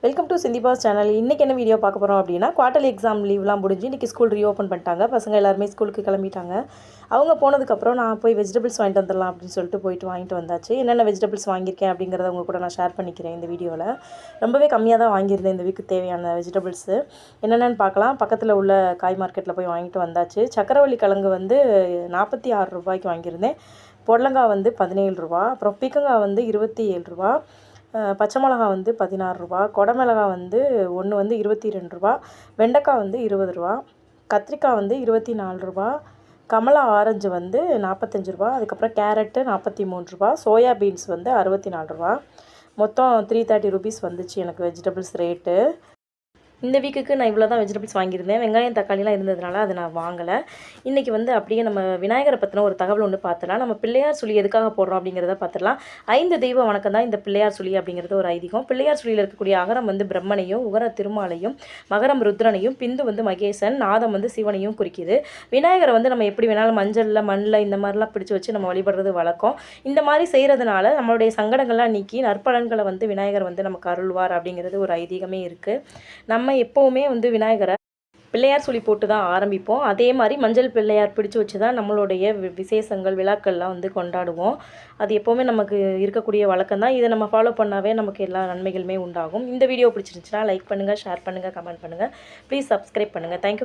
Welcome to சிந்திபாஸ் channel. இன்றைக்கி என்ன video பார்க்க போகிறோம் அப்படின்னா, குவார்ட்டர்லி எக்ஸாம் லீவ்லாம் முடிஞ்சு இன்றைக்கி ஸ்கூல் ரீஓப்பன் பண்ணிட்டாங்க. பசங்க எல்லாருமே ஸ்கூலுக்கு கிளம்பிட்டாங்க. அவங்க போனதுக்கப்புறம் நான் போய் வெஜிடபிள்ஸ் வாங்கிட்டு வந்துடலாம் அப்படின்னு சொல்லிட்டு போயிட்டு வாங்கிட்டு வந்தாச்சு. என்னென்ன வெஜிடபிள்ஸ் வாங்கியிருக்கேன் அப்படிங்கிறத உங்கள் கூட நான் ஷேர் பண்ணிக்கிறேன் இந்த வீடியோவில். ரொம்பவே கம்மியாக தான் வாங்கியிருந்தேன் இந்த வீக்கு தேவையான வெஜிடபிள்ஸு. என்னென்னு பார்க்கலாம். பக்கத்தில் உள்ள காய் மார்க்கெட்டில் போய் வாங்கிட்டு வந்தாச்சு. சக்கரவள்ளி கிழங்கு வந்து 46 ரூபாய்க்கு வாங்கியிருந்தேன். புடலங்காய் வந்து 17 ரூபா. அப்புறம் பீக்கங்காய் வந்து 27 ரூபா. பச்சை மிளகா வந்து 16 ரூபா. கொடமிளகா வந்து ஒன்று வந்து 22 ரூபா. வெண்டைக்காய் வந்து 20 ரூபா. கத்திரிக்காய் வந்து 24 ரூபா. கமலா ஆரஞ்சு வந்து 45 ரூபா. அதுக்கப்புறம் கேரட்டு 43 ரூபா. சோயா பீன்ஸ் வந்து 64 ரூபா. மொத்தம் 330 ருபீஸ் வந்துச்சு எனக்கு வெஜிடபிள்ஸ் ரேட்டு. இந்த வீக்குக்கு நான் இவ்வளோ தான் வெஜிடபிள்ஸ் வாங்கியிருந்தேன். வெங்காயம் தக்காளிலாம் இருந்ததுனால அதை நான் வாங்கலை. இன்றைக்கி வந்து அப்படியே நம்ம விநாயகரை பற்றின ஒரு தகவல் ஒன்று பார்த்துலாம். நம்ம பிள்ளையார் சுழி எதுக்காக போடுறோம் அப்படிங்கிறத பார்த்துடலாம். 5 தெய்வ வணக்கம் தான் இந்த பிள்ளையார் சுழி அப்படிங்கிறது ஒரு ஐதீகம். பிள்ளையார் சுழியில் இருக்கக்கூடிய அகரம் வந்து பிரம்மனையும், உகர திருமாலையும், மகரம் ருத்ரனையும், பிந்து வந்து மகேசன், நாதம் வந்து சிவனையும் குறிக்குது. விநாயகரை வந்து நம்ம எப்படி வேணாலும் மஞ்சளில் மண்ணில் இந்த மாதிரிலாம் பிடிச்சி வச்சு நம்ம வழிபடுறது வழக்கம். இந்த மாதிரி செய்கிறதுனால நம்மளுடைய சங்கடங்கள்லாம் நீக்கி நற்பலன்களை வந்து விநாயகர் வந்து நமக்கு அருள்வார் அப்படிங்கிறது ஒரு ஐதீகமே இருக்குது. நம்ம எப்போவுமே வந்து விநாயகரை பிள்ளையார் சுழி போட்டு தான் ஆரம்பிப்போம். அதே மாதிரி மஞ்சள் பிள்ளையார் பிடிச்சி வச்சு தான் நம்மளுடைய விசேஷங்கள் விழாக்கள்லாம் வந்து கொண்டாடுவோம். அது எப்போவுமே நமக்கு இருக்கக்கூடிய வழக்கம் தான். இதை நம்ம ஃபாலோ பண்ணாவே நமக்கு எல்லா நன்மைகளுமே உண்டாகும். இந்த வீடியோ பிடிச்சிருந்துச்சுன்னா லைக் பண்ணுங்கள், ஷேர் பண்ணுங்கள், கமெண்ட் பண்ணுங்கள். ப்ளீஸ் சப்ஸ்கிரைப் பண்ணுங்கள். தேங்க்யூ.